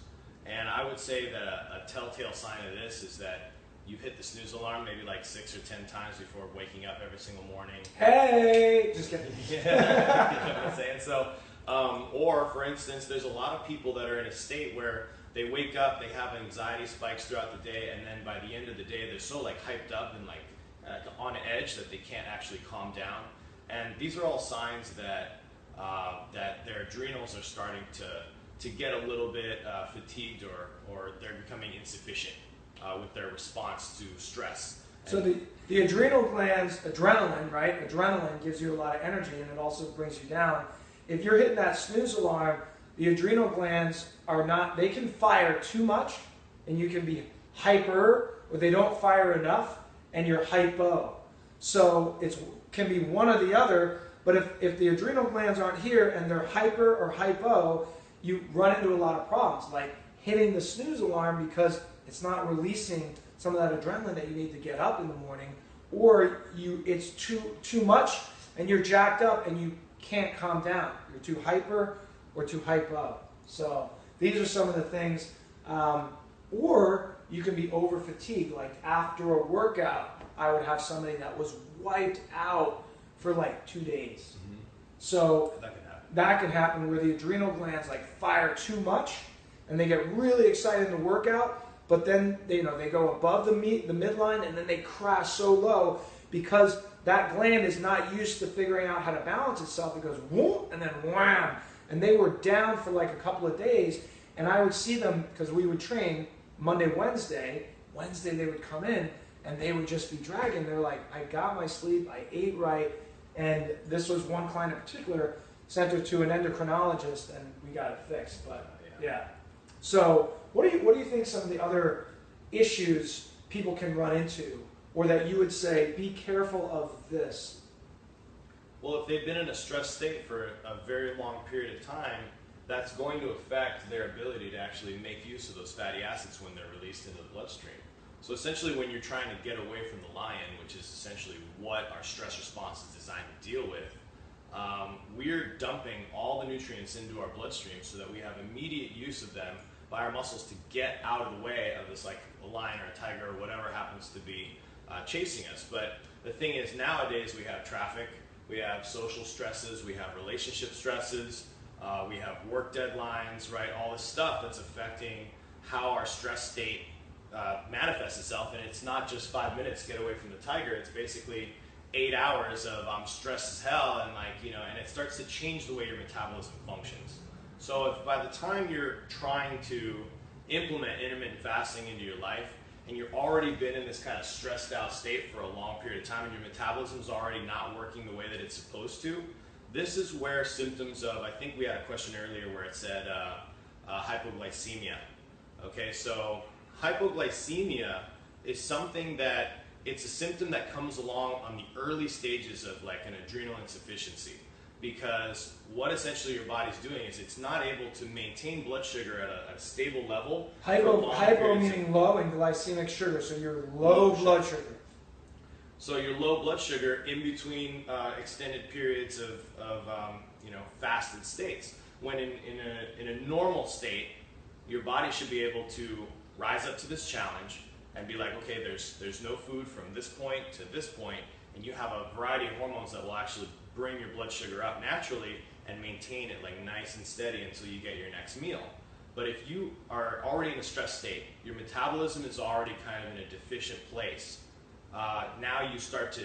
and I would say that a telltale sign of this is that you've hit the snooze alarm maybe like 6 or 10 times before waking up every single morning. Hey! Just kidding. Yeah, you know what I'm saying? So, or for instance, there's a lot of people that are in a state where they wake up, they have anxiety spikes throughout the day, and then by the end of the day, they're so like hyped up and like on edge that they can't actually calm down. And these are all signs that that their adrenals are starting to get a little bit fatigued, or they're becoming insufficient with their response to stress. So the adrenal glands, adrenaline, right? Adrenaline gives you a lot of energy and it also brings you down. If you're hitting that snooze alarm, the adrenal glands are not, they can fire too much and you can be hyper, or they don't fire enough and you're hypo. So it can be one or the other, but if the adrenal glands aren't here and they're hyper or hypo, you run into a lot of problems, like hitting the snooze alarm because it's not releasing some of that adrenaline that you need to get up in the morning, or it's too much and you're jacked up and you can't calm down. You're too hyper or too hypo. So these are some of the things. Or you can be over fatigued. Like after a workout, I would have somebody that was wiped out for like 2 days. Mm-hmm. So that can happen where the adrenal glands like fire too much and they get really excited in the workout, but then they go above the midline and then they crash so low because that gland is not used to figuring out how to balance itself. It goes whoop and then wham, and they were down for like a couple of days. And I would see them because we would train Monday, Wednesday. Wednesday they would come in and they would just be dragging. They're like, I got my sleep, I ate right, and this was one client in particular, sent her to an endocrinologist and we got it fixed. But yeah. So what do you think some of the other issues people can run into, or that you would say, be careful of this? Well, if they've been in a stress state for a very long period of time, that's going to affect their ability to actually make use of those fatty acids when they're released into the bloodstream. So essentially when you're trying to get away from the lion, which is essentially what our stress response is designed to deal with, we're dumping all the nutrients into our bloodstream so that we have immediate use of them by our muscles to get out of the way of this, like a lion or a tiger or whatever happens to be chasing us. But the thing is, nowadays we have traffic, we have social stresses, we have relationship stresses, we have work deadlines, right? All this stuff that's affecting how our stress state manifests itself. And it's not just 5 minutes to get away from the tiger, it's basically 8 hours of I'm stressed as hell, and and it starts to change the way your metabolism functions. So if by the time you're trying to implement intermittent fasting into your life, and you've already been in this kind of stressed out state for a long period of time, and your metabolism's already not working the way that it's supposed to, this is where symptoms of, I think we had a question earlier where it said hypoglycemia. Okay, so hypoglycemia is something that it's a symptom that comes along on the early stages of like an adrenal insufficiency. Because what essentially your body's doing is it's not able to maintain blood sugar at a stable level. Hypo meaning low in glycemic sugar, so you're low blood sugar. So your low blood sugar in between extended periods of fasted states. When in a normal state, your body should be able to rise up to this challenge and be like, okay, there's no food from this point to this point, and you have a variety of hormones that will actually bring your blood sugar up naturally and maintain it like nice and steady until you get your next meal. But if you are already in a stress state, your metabolism is already kind of in a deficient place. Now you start to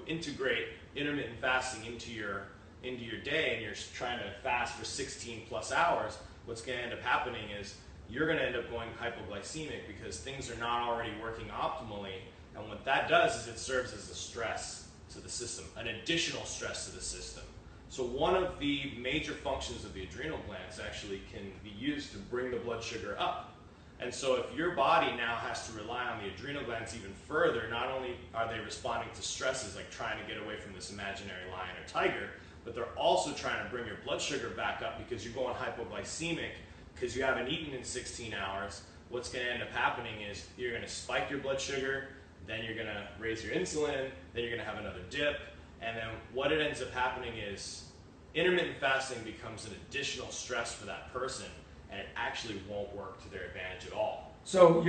integrate intermittent fasting into your day, and you're trying to fast for 16 plus hours. What's going to end up happening is you're going to end up going hypoglycemic because things are not already working optimally. And what that does is it serves as a stress to the system, an additional stress to the system. So one of the major functions of the adrenal glands actually can be used to bring the blood sugar up. And so if your body now has to rely on the adrenal glands even further, not only are they responding to stresses like trying to get away from this imaginary lion or tiger, but they're also trying to bring your blood sugar back up because you're going hypoglycemic because you haven't eaten in 16 hours. What's going to end up happening is you're going to spike your blood sugar, then you're going to raise your insulin, then you're going to have another dip, and then what it ends up happening is intermittent fasting becomes an additional stress for that person, and it actually won't work to their advantage at all. So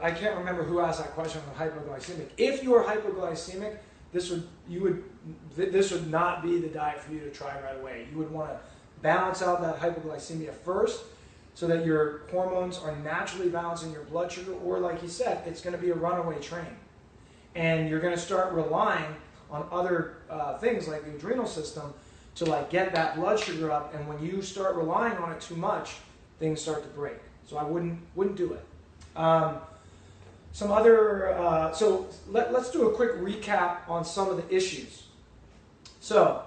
I can't remember who asked that question on hypoglycemic. If you are hypoglycemic, this would not be the diet for you to try right away. You would want to balance out that hypoglycemia first so that your hormones are naturally balancing your blood sugar, or like you said, it's going to be a runaway train. And you're going to start relying on other things like the adrenal system to like get that blood sugar up, and when you start relying on it too much, things start to break. So I wouldn't do it. So let's do a quick recap on some of the issues. So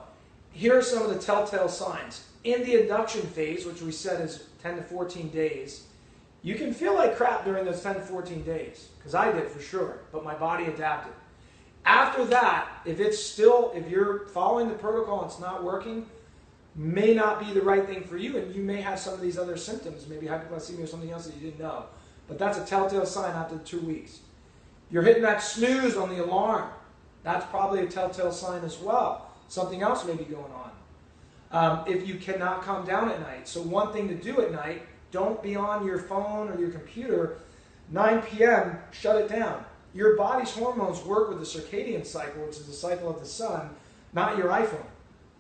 here are some of the telltale signs. In the induction phase, which we said is 10 to 14 days, you can feel like crap during those 10 to 14 days, because I did for sure, but my body adapted. After that, if you're following the protocol and it's not working, may not be the right thing for you, and you may have some of these other symptoms, maybe hypoglycemia or something else that you didn't know. But that's a telltale sign after 2 weeks. You're hitting that snooze on the alarm. That's probably a telltale sign as well. Something else may be going on. If you cannot calm down at night. So one thing to do at night, don't be on your phone or your computer. 9 p.m., shut it down. Your body's hormones work with the circadian cycle, which is the cycle of the sun, not your iPhone.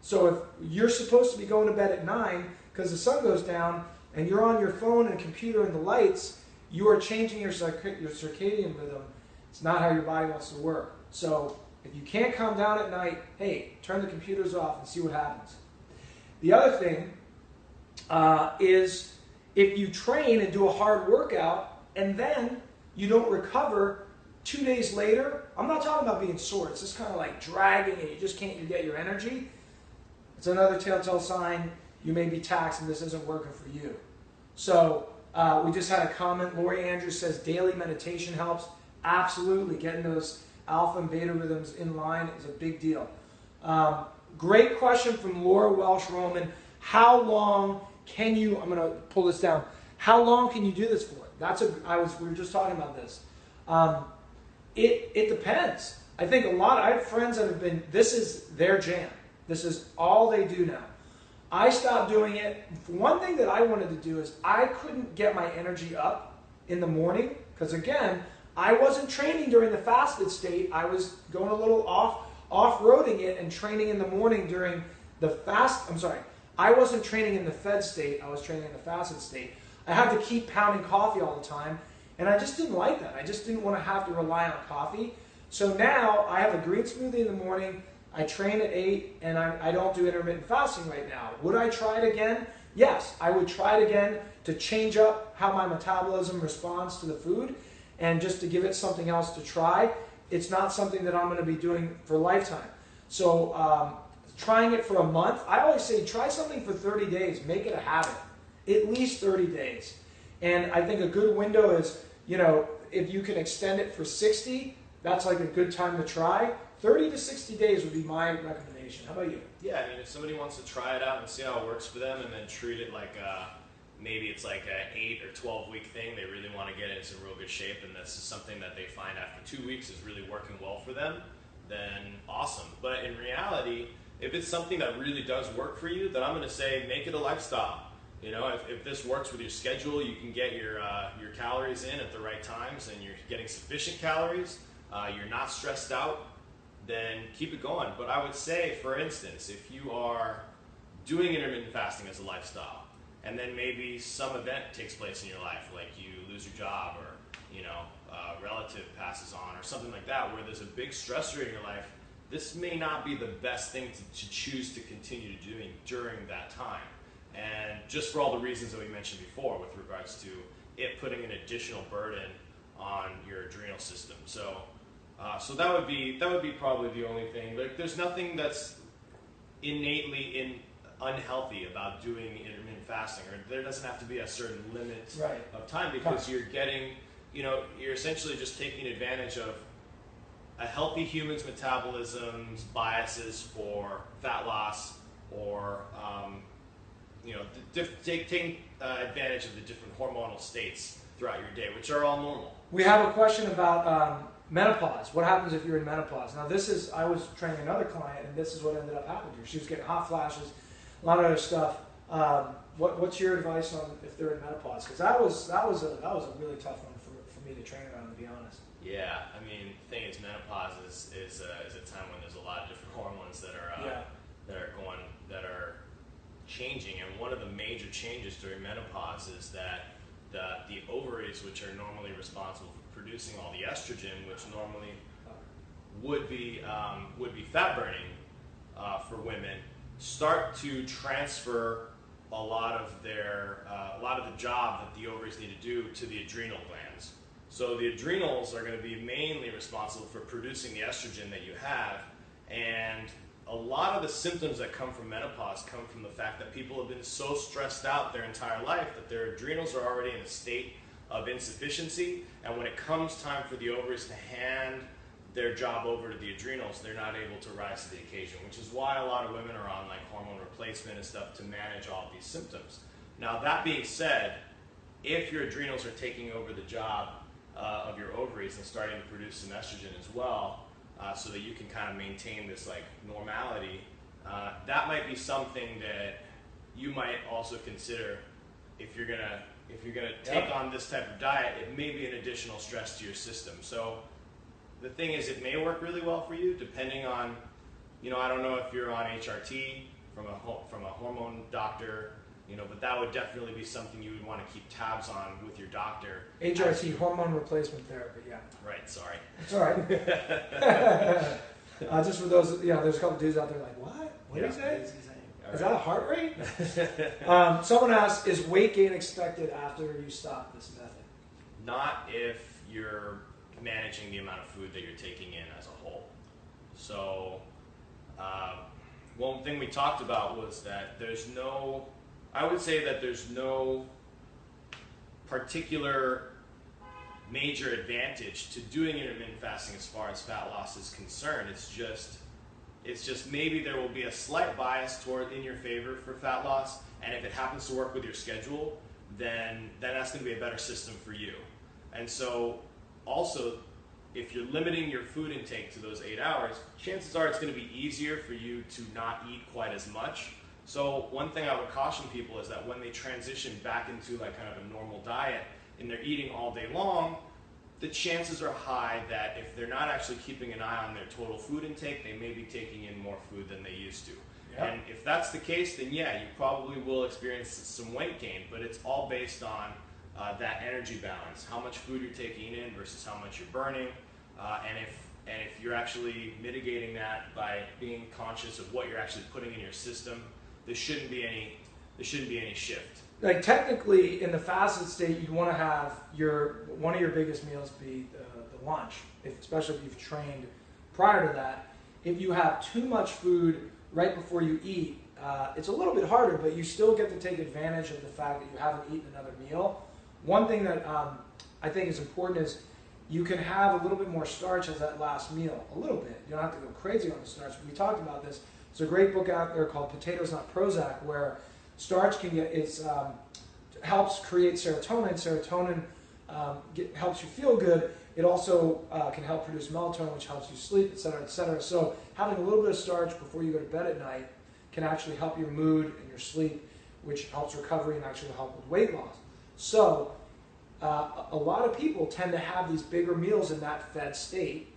So if you're supposed to be going to bed at 9 because the sun goes down and you're on your phone and computer and the lights, you are changing your circadian rhythm. It's not how your body wants to work. So if you can't calm down at night, hey, turn the computers off and see what happens. The other thing is if you train and do a hard workout and then you don't recover 2 days later, I'm not talking about being sore. It's just kind of like dragging and you just can't get your energy. It's another telltale sign you may be taxed and this isn't working for you. So we just had a comment. Lori Andrews says daily meditation helps. Absolutely. Getting those alpha and beta rhythms in line is a big deal. Great question from Laura Welsh-Roman. How long can you, I'm going to pull this down, how long can you do this for? We were just talking about this. It depends. I think I have friends that have been, this is their jam. This is all they do now. I stopped doing it. One thing that I wanted to do is I couldn't get my energy up in the morning because, again, I wasn't training during the fasted state. I was going a little off-roading it and training in the morning during the I wasn't training in the fed state. I was training in the fasted state. I had to keep pounding coffee all the time, and I just didn't like that. I just didn't want to have to rely on coffee. So now I have a green smoothie in the morning. I train at 8, and I don't do intermittent fasting right now. Would I try it again? Yes, I would try it again to change up how my metabolism responds to the food and just to give it something else to try. It's not something that I'm going to be doing for a lifetime. So trying it for a month, I always say try something for 30 days. Make it a habit. At least 30 days. And I think a good window is, if you can extend it for 60, that's like a good time to try. 30 to 60 days would be my recommendation. How about you? Yeah, I mean, if somebody wants to try it out and see how it works for them, and then treat it like maybe it's like an 8 or 12 week thing, they really want to get into real good shape, and this is something that they find after 2 weeks is really working well for them, then awesome. But in reality, if it's something that really does work for you, then I'm going to say make it a lifestyle. You know, if this works with your schedule, you can get your calories in at the right times, and you're getting sufficient calories, you're not stressed out, then keep it going. But I would say, for instance, if you are doing intermittent fasting as a lifestyle, and then maybe some event takes place in your life, like you lose your job, or a relative passes on, or something like that, where there's a big stressor in your life, this may not be the best thing to choose to continue doing during that time. And just for all the reasons that we mentioned before with regards to it putting an additional burden on your adrenal system. So that would be probably the only thing. There's nothing that's innately unhealthy about doing intermittent fasting, or there doesn't have to be a certain limit of time, because you're getting, you're essentially just taking advantage of a healthy human's metabolism's biases for fat loss, or taking advantage of the different hormonal states throughout your day, which are all normal. We have a question about menopause. What happens if you're in menopause? Now, I was training another client, and this is what ended up happening to her. She was getting hot flashes, a lot of other stuff. What's your advice on if they're in menopause? Because that was a really tough one for me to train around, to be honest. Yeah, I mean, the thing is, menopause is a time when there's a lot of different hormones that are changing, and one of the major changes during menopause is that the ovaries, which are normally responsible for producing all the estrogen, which normally would be fat burning for women, start to transfer a lot of the job that the ovaries need to do to the adrenal glands. So the adrenals are going to be mainly responsible for producing the estrogen that you have, and a lot of the symptoms that come from menopause come from the fact that people have been so stressed out their entire life that their adrenals are already in a state of insufficiency, and when it comes time for the ovaries to hand their job over to the adrenals, they're not able to rise to the occasion, which is why a lot of women are on like hormone replacement and stuff to manage all of these symptoms. Now, that being said, if your adrenals are taking over the job of your ovaries and starting to produce some estrogen as well, so that you can kind of maintain this like normality, that might be something that you might also consider if you're gonna take on this type of diet. It may be an additional stress to your system. So the thing is, it may work really well for you depending on, I don't know if you're on HRT from a hormone doctor, but that would definitely be something you would want to keep tabs on with your doctor. HRT, hormone replacement therapy, yeah. Right, sorry. It's all right. Just for those, there's a couple dudes out there like, what? What did he say? Is that a heart rate? Someone asked, is weight gain expected after you stop this method? Not if you're managing the amount of food that you're taking in as a whole. So, one thing we talked about was that there's no particular major advantage to doing intermittent fasting as far as fat loss is concerned. It's just maybe there will be a slight bias in your favor for fat loss, and if it happens to work with your schedule, then that's going to be a better system for you. And so also, if you're limiting your food intake to those 8 hours, chances are it's going to be easier for you to not eat quite as much. So one thing I would caution people is that when they transition back into like kind of a normal diet and they're eating all day long, the chances are high that if they're not actually keeping an eye on their total food intake, they may be taking in more food than they used to. Yeah. And if that's the case, then yeah, you probably will experience some weight gain, but it's all based on that energy balance, how much food you're taking in versus how much you're burning, and if you're actually mitigating that by being conscious of what you're actually putting in your system, there shouldn't be any shift. Like technically, in the fasted state, you want to have one of your biggest meals be the lunch, especially if you've trained prior to that. If you have too much food right before you eat, it's a little bit harder, but you still get to take advantage of the fact that you haven't eaten another meal. One thing that I think is important is you can have a little bit more starch as that last meal. A little bit. You don't have to go crazy on the starch. We talked about this. There's a great book out there called Potatoes Not Prozac, where starch helps create serotonin. Serotonin helps you feel good. It also can help produce melatonin, which helps you sleep, et cetera, et cetera. So having a little bit of starch before you go to bed at night can actually help your mood and your sleep, which helps recovery and actually help with weight loss. So a lot of people tend to have these bigger meals in that fed state,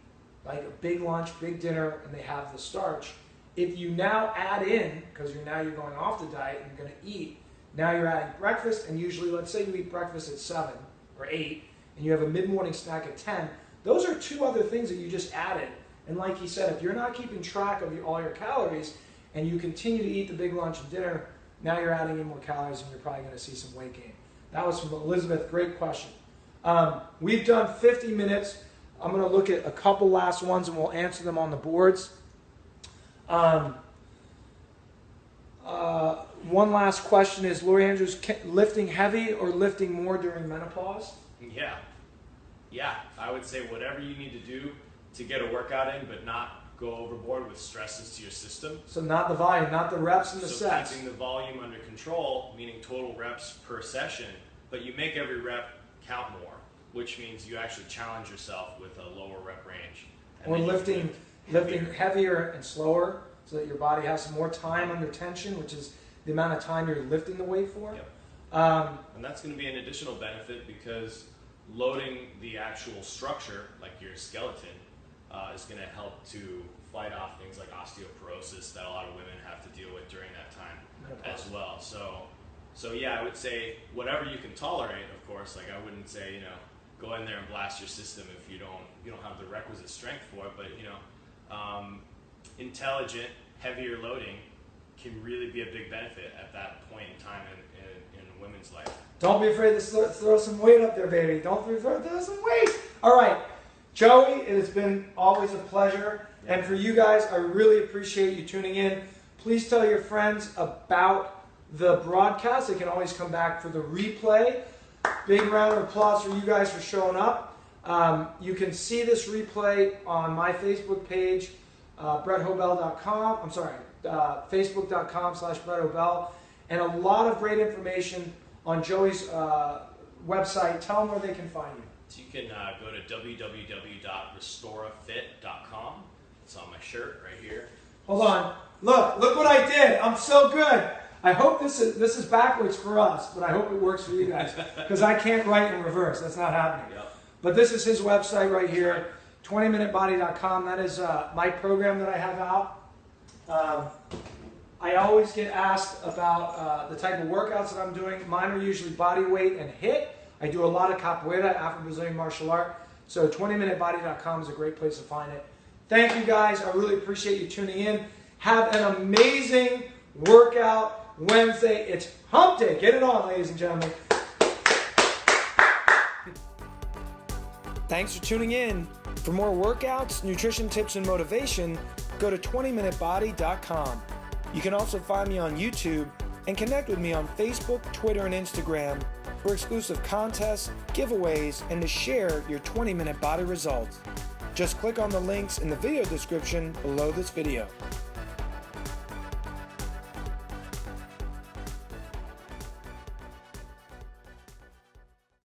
like a big lunch, big dinner, and they have the starch. If you now add in, because you're going off the diet and you're going to eat, now you're adding breakfast, and usually, let's say you eat breakfast at 7 or 8, and you have a mid-morning snack at 10, those are two other things that you just added. And like he said, if you're not keeping track of all your calories, and you continue to eat the big lunch and dinner, now you're adding in more calories, and you're probably going to see some weight gain. That was from Elizabeth. Great question. We've done 50 minutes. I'm going to look at a couple last ones, and we'll answer them on the boards. One last question is, Lori Andrews, lifting heavy or lifting more during menopause? Yeah, I would say whatever you need to do to get a workout in, but not go overboard with stresses to your system. So not the volume, not the reps and the sets. Keeping the volume under control, meaning total reps per session, but you make every rep count more, which means you actually challenge yourself with a lower rep range. Or lifting heavier and slower, so that your body has some more time under tension, which is the amount of time you're lifting the weight for. Yep. And that's going to be an additional benefit, because loading the actual structure, like your skeleton, is going to help to fight off things like osteoporosis that a lot of women have to deal with during that time as well. So yeah, I would say whatever you can tolerate, of course. Like, I wouldn't say, go in there and blast your system if you don't have the requisite strength for it. But intelligent, heavier loading can really be a big benefit at that point in time in a women's life. Don't be afraid to throw some weight up there, baby. Don't be afraid to throw some weight. All right, Joey, it has been always a pleasure. Yeah. And for you guys, I really appreciate you tuning in. Please tell your friends about the broadcast. They can always come back for the replay. Big round of applause for you guys for showing up. You can see this replay on my Facebook page, BrettHoebel.com. I'm sorry, Facebook.com/BrettHoebel. And a lot of great information on Joey's website. Tell them where they can find you. So you can go to www.restorafit.com. It's on my shirt right here. Hold on. Look what I did. I'm so good. I hope this is backwards for us, but I hope it works for you guys, because I can't write in reverse. That's not happening. Yep. But this is his website right here, 20minutebody.com. That is my program that I have out. I always get asked about the type of workouts that I'm doing. Mine are usually body weight and HIIT. I do a lot of capoeira, Afro-Brazilian martial art. So 20minutebody.com is a great place to find it. Thank you guys. I really appreciate you tuning in. Have an amazing workout Wednesday. It's hump day. Get it on, ladies and gentlemen. Thanks for tuning in. For more workouts, nutrition tips, and motivation, go to 20minutebody.com. You can also find me on YouTube and connect with me on Facebook, Twitter, and Instagram for exclusive contests, giveaways, and to share your 20-minute body results. Just click on the links in the video description below this video.